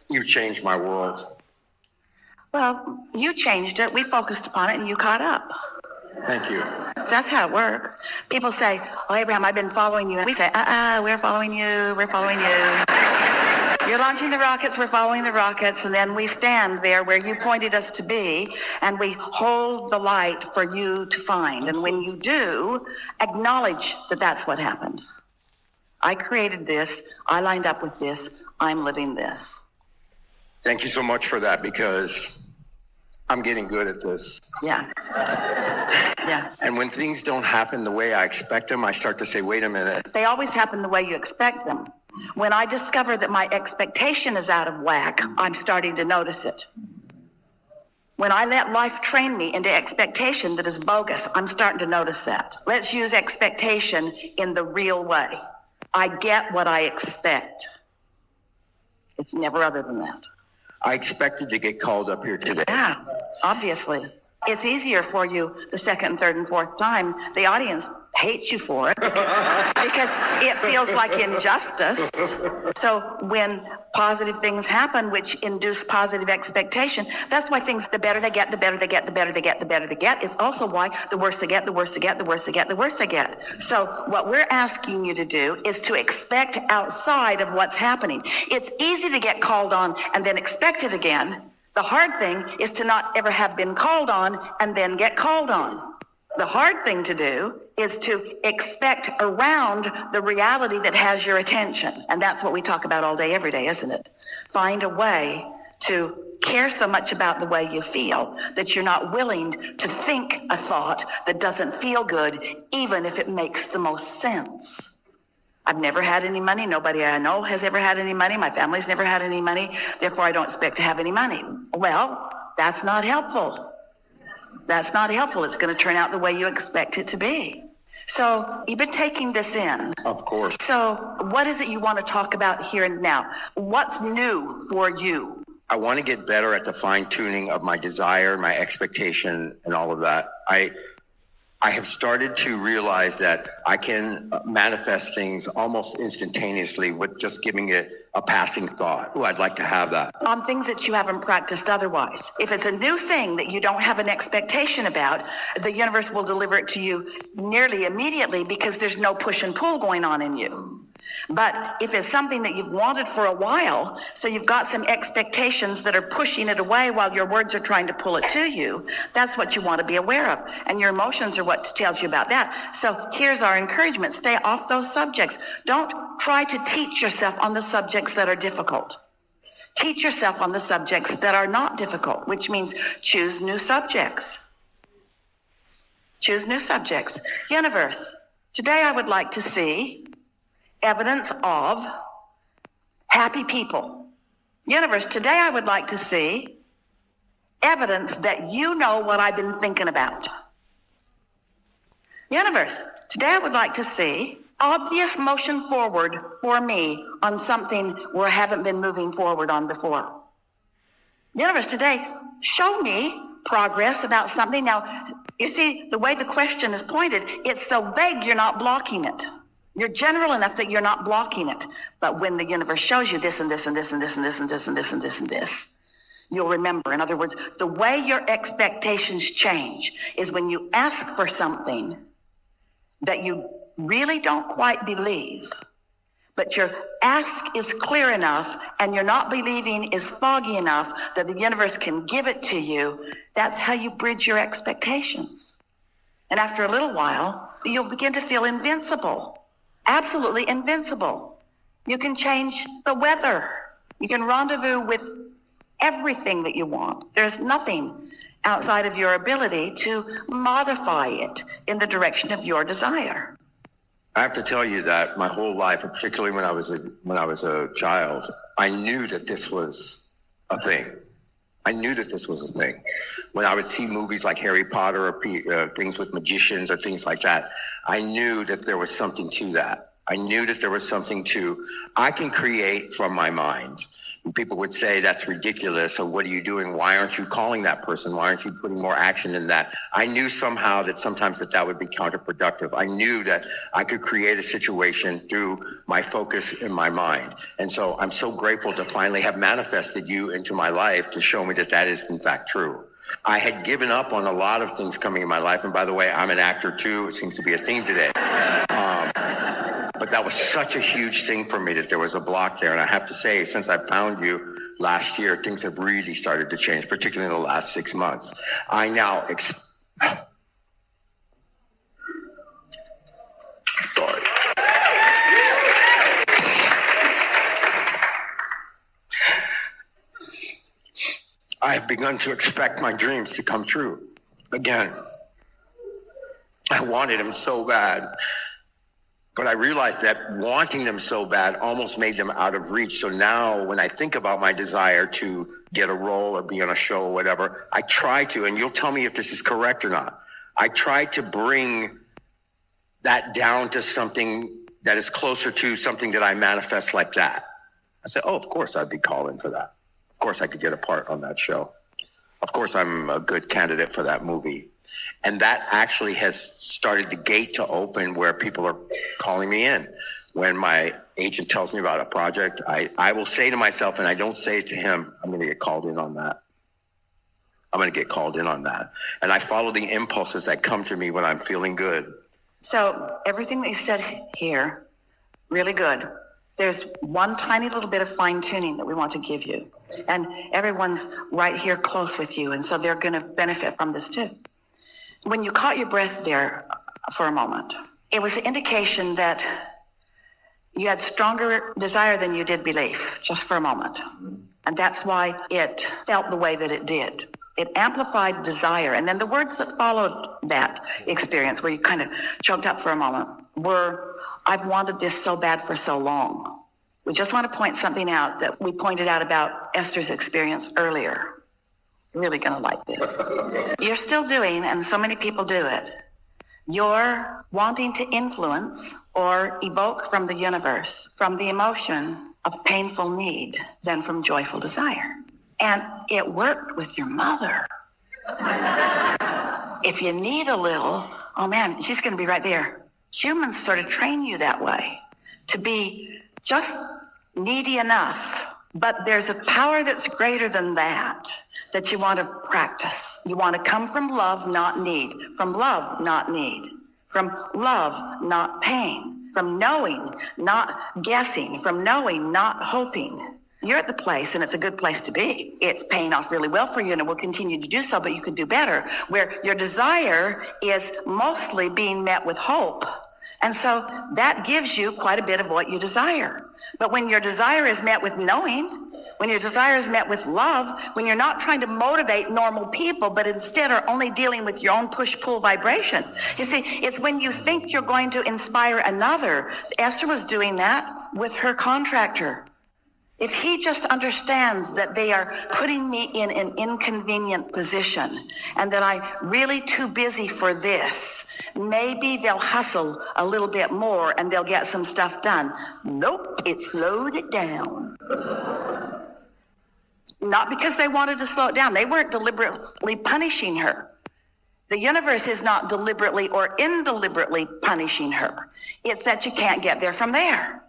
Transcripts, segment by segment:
You've changed my world. Well, you changed it. We focused upon it and you caught up. Thank you. So that's how it works. People say, oh, Abraham, I've been following you. And we say, we're following you. We're following you. You're launching the rockets. We're following the rockets. And then we stand there where you pointed us to be, and we hold the light for you to find. And when you do, acknowledge that that's what happened. I created this. I lined up with this. I'm living this. Thank you so much for that, because I'm getting good at this. Yeah. Yeah. And when things don't happen the way I expect them, I start to say, wait a minute. They always happen the way you expect them. When I discover that my expectation is out of whack, I'm starting to notice it. When I let life train me into expectation that is bogus, I'm starting to notice that. Let's use expectation in the real way. I get what I expect. It's never other than that. I expected to get called up here today. Yeah, obviously. It's easier for you the second, third, and fourth time. The audience hates you for it because it feels like injustice. So when positive things happen, which induce positive expectation, that's why things, the better they get, the better they get, the better they get, the better they get. It's also why the worse they get, the worse they get, the worse they get, the worse they get. So what we're asking you to do is to expect outside of what's happening. It's easy to get called on and then expect it again. The hard thing is to not ever have been called on and then get called on. The hard thing to do is to expect around the reality that has your attention. And that's what we talk about all day, every day, isn't it? Find a way to care so much about the way you feel that you're not willing to think a thought that doesn't feel good, even if it makes the most sense. I've never had any money. Nobody I know has ever had any money. My family's never had any money. Therefore, I don't expect to have any money. Well, that's not helpful. That's not helpful. It's going to turn out the way you expect it to be. So you've been taking this in. Of course. So what is it you want to talk about here and now? What's new for you? I want to get better at the fine-tuning of my desire, my expectation, and all of that. I have started to realize that I can manifest things almost instantaneously with just giving it a passing thought. Oh, I'd like to have that. On things that you haven't practiced otherwise. If it's a new thing that you don't have an expectation about, the universe will deliver it to you nearly immediately because there's no push and pull going on in you. But if it's something that you've wanted for a while, so you've got some expectations that are pushing it away while your words are trying to pull it to you, that's what you want to be aware of. And your emotions are what tells you about that. So here's our encouragement. Stay off those subjects. Don't try to teach yourself on the subjects that are difficult. Teach yourself on the subjects that are not difficult, which means choose new subjects. Choose new subjects. Universe, today I would like to see evidence of happy people. Universe, today I would like to see evidence that you know what I've been thinking about. Universe, today I would like to see obvious motion forward for me on something where I haven't been moving forward on before. Universe, today, show me progress about something. Now, you see, the way the question is pointed, it's so vague you're not blocking it. You're general enough that you're not blocking it. But when the universe shows you this and this and this and this and this and this and this and this and this, you'll remember. In other words, the way your expectations change is when you ask for something that you really don't quite believe, but your ask is clear enough and you're not believing is foggy enough that the universe can give it to you. That's how you bridge your expectations. And after a little while, you'll begin to feel invincible. Absolutely invincible. You can change the weather. You can rendezvous with everything that you want. There's nothing outside of your ability to modify it in the direction of your desire. I have to tell you that my whole life, particularly when I was a child, I knew that this was a thing. I knew that this was a thing. When I would see movies like Harry Potter or things with magicians or things like that, I knew that there was something to that. I knew that there was something to, I can create from my mind. People would say, that's ridiculous. So what are you doing? Why aren't you calling that person? Why aren't you putting more action in that? I knew somehow that sometimes that would be counterproductive. I knew that I could create a situation through my focus in my mind. And so I'm so grateful to finally have manifested you into my life to show me that that is in fact true. I had given up on a lot of things coming in my life. And by the way, I'm an actor too. It seems to be a theme today. But that was such a huge thing for me that there was a block there. And I have to say, since I found you last year, things have really started to change, particularly in the last 6 months. I now sorry. I have begun to expect my dreams to come true again. I wanted them so bad. But I realized that wanting them so bad almost made them out of reach. So now when I think about my desire to get a role or be on a show or whatever, I try to, and you'll tell me if this is correct or not, I try to bring that down to something that is closer to something that I manifest like that. I said, oh, of course I'd be called in for that. Of course I could get a part on that show. Of course I'm a good candidate for that movie. And that actually has started the gate to open where people are calling me in. When my agent tells me about a project, I will say to myself, and I don't say it to him, I'm going to get called in on that. I'm going to get called in on that. And I follow the impulses that come to me when I'm feeling good. So everything that you said here, really good. There's one tiny little bit of fine tuning that we want to give you. And everyone's right here close with you. And so they're going to benefit from this too. When you caught your breath there for a moment, it was the indication that you had stronger desire than you did belief, just for a moment. And that's why it felt the way that it did. It amplified desire. And then the words that followed that experience, where you kind of choked up for a moment, were, I've wanted this so bad for so long. We just want to point something out that we pointed out about Esther's experience earlier. Really going to like this. You're still doing, and so many people do it, you're wanting to influence or evoke from the universe, from the emotion of painful need than from joyful desire. And it worked with your mother. If you need a little, oh man, she's going to be right there. Humans sort of train you that way, to be just needy enough. But there's a power that's greater than that you want to practice. You want to come from love, not need. From love, not need. From love, not pain. From knowing, not guessing. From knowing, not hoping. You're at the place, and it's a good place to be. It's paying off really well for you, and it will continue to do so, but you can do better, where your desire is mostly being met with hope. And so that gives you quite a bit of what you desire. But when your desire is met with knowing, when your desire is met with love, when you're not trying to motivate normal people, but instead are only dealing with your own push-pull vibration. You see, it's when you think you're going to inspire another. Esther was doing that with her contractor. If he just understands that they are putting me in an inconvenient position and that I'm really too busy for this, maybe they'll hustle a little bit more and they'll get some stuff done. Nope, it slowed it down. Not because they wanted to slow it down. They weren't deliberately punishing her. The universe is not deliberately or indeliberately punishing her. It's that you can't get there from there.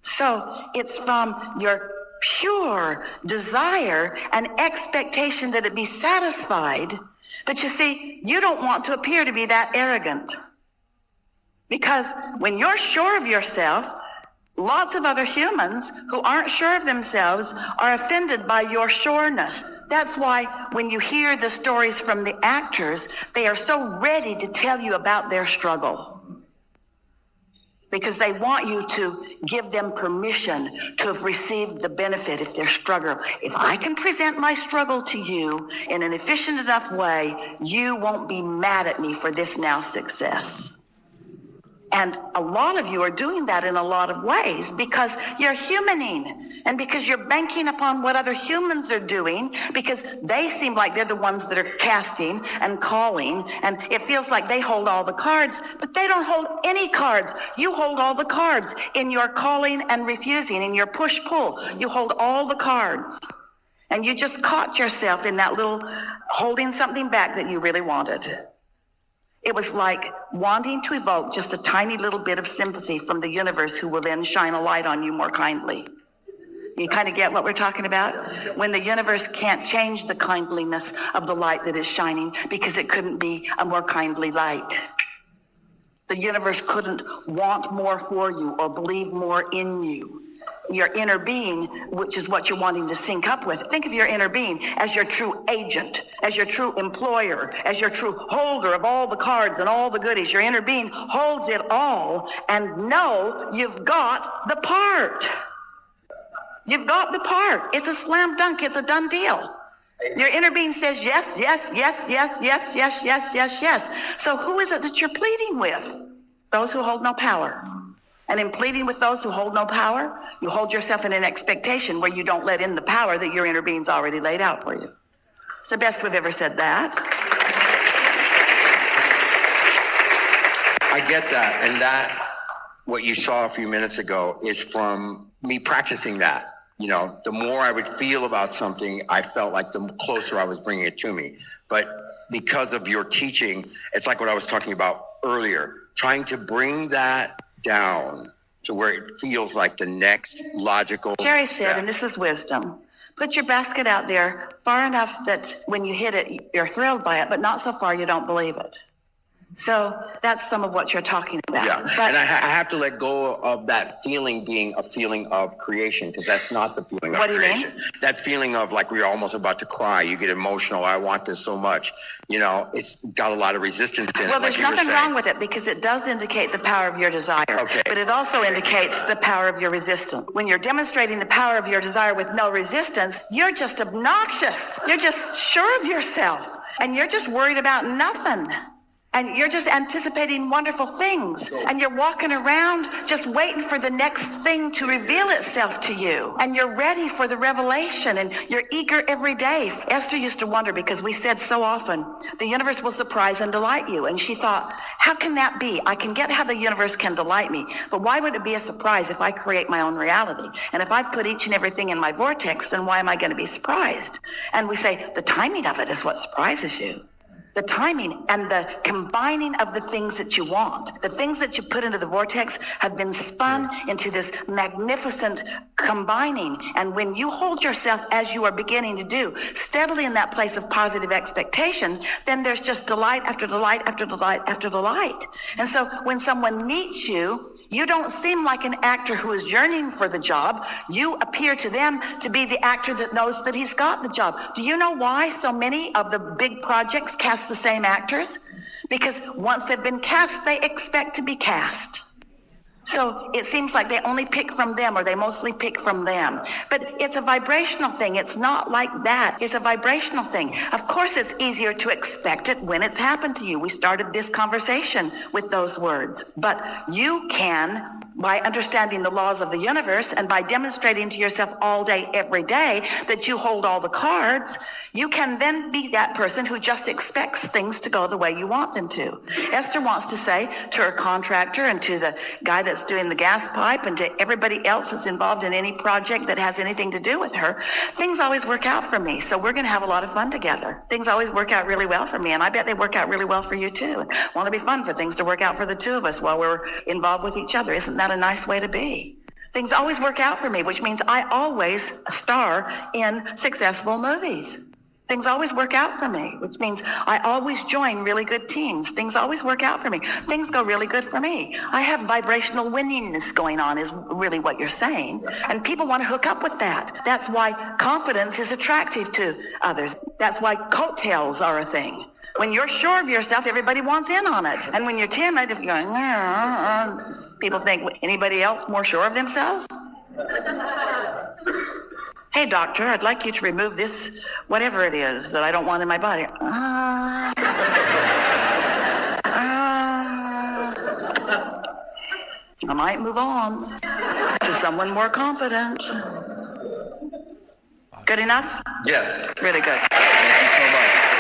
So it's from your pure desire and expectation that it be satisfied. But you see, you don't want to appear to be that arrogant. Because when you're sure of yourself, lots of other humans who aren't sure of themselves are offended by your sureness. That's why when you hear the stories from the actors, they are so ready to tell you about their struggle. Because they want you to give them permission to have received the benefit if they're struggling. If I can present my struggle to you in an efficient enough way, you won't be mad at me for this now success. And a lot of you are doing that in a lot of ways because you're humaning. And because you're banking upon what other humans are doing, because they seem like they're the ones that are casting and calling, and it feels like they hold all the cards, but they don't hold any cards. You hold all the cards in your calling and refusing, in your push-pull. You hold all the cards. And you just caught yourself in that little holding something back that you really wanted. It was like wanting to evoke just a tiny little bit of sympathy from the universe, who will then shine a light on you more kindly. You kind of get what we're talking about? When the universe can't change the kindliness of the light that is shining because it couldn't be a more kindly light. The universe couldn't want more for you or believe more in you. Your inner being, which is what you're wanting to sync up with. Think of your inner being as your true agent, as your true employer, as your true holder of all the cards and all the goodies. Your inner being holds it all, and know you've got the part. You've got the part. It's a slam dunk. It's a done deal. Your inner being says yes, yes, yes, yes, yes, yes, yes, yes, yes. So who is it that you're pleading with? Those who hold no power. And in pleading with those who hold no power, you hold yourself in an expectation where you don't let in the power that your inner being's already laid out for you. It's the best we've ever said that. I get that. And that, what you saw a few minutes ago, is from me practicing that. You know, the more I would feel about something, I felt like the closer I was bringing it to me. But because of your teaching, it's like what I was talking about earlier, trying to bring that down to where it feels like the next logical Jerry said, step. and this is wisdom, put your basket out there far enough that when you hit it, you're thrilled by it, but not so far you don't believe it. So that's some of what you're talking about. Yeah, but, and I have to let go of that feeling being a feeling of creation, because that's not the feeling of What do you creation. mean? That feeling of like we're almost about to cry. You get emotional. I want this so much. You know, it's got a lot of resistance in it. well, there's like nothing wrong with it, because it does indicate the power of your desire. Okay. But it also indicates the power of your resistance. When you're demonstrating the power of your desire with no resistance, you're just obnoxious. You're just sure of yourself. And you're just worried about nothing. And you're just anticipating wonderful things. And you're walking around just waiting for the next thing to reveal itself to you. And you're ready for the revelation. And you're eager every day. Esther used to wonder, because we said so often, the universe will surprise and delight you. And she thought, how can that be? I can get how the universe can delight me. But why would it be a surprise if I create my own reality? And if I put each and everything in my vortex, then why am I going to be surprised? And we say, the timing of it is what surprises you. The timing and the combining of the things that you want. The things that you put into the vortex have been spun into this magnificent combining. And when you hold yourself, as you are beginning to do, steadily in that place of positive expectation, then there's just delight after delight after delight after delight. And so when someone meets you, you don't seem like an actor who is yearning for the job. You appear to them to be the actor that knows that he's got the job. Do you know why so many of the big projects cast the same actors? Because once they've been cast, they expect to be cast. So it seems like they only pick from them, or they mostly pick from them. But it's a vibrational thing. It's not like that. It's a vibrational thing. Of course, it's easier to expect it when it's happened to you. We started this conversation with those words. But you can, by understanding the laws of the universe and by demonstrating to yourself all day, every day, that you hold all the cards, you can then be that person who just expects things to go the way you want them to. Esther wants to say to her contractor and to the guy that's doing the gas pipe and to everybody else that's involved in any project that has anything to do with her, things always work out for me. So we're going to have a lot of fun together. Things always work out really well for me, and I bet they work out really well for you too. Want to be fun for things to work out for the two of us while we're involved with each other. Isn't that a nice way to be? Things always work out for me, which means I always star in successful movies. Things always work out for me, which means I always join really good teams. Things always work out for me. Things go really good for me. I have vibrational winningness going on, is really what you're saying. And people want to hook up with that. That's why confidence is attractive to others. That's why coattails are a thing. When you're sure of yourself, everybody wants in on it. And when you're timid, if you're going, people think, anybody else more sure of themselves? Hey, doctor, I'd like you to remove this, whatever it is that I don't want in my body. I might move on to someone more confident. Good enough? Yes. Really good. Thank you so much.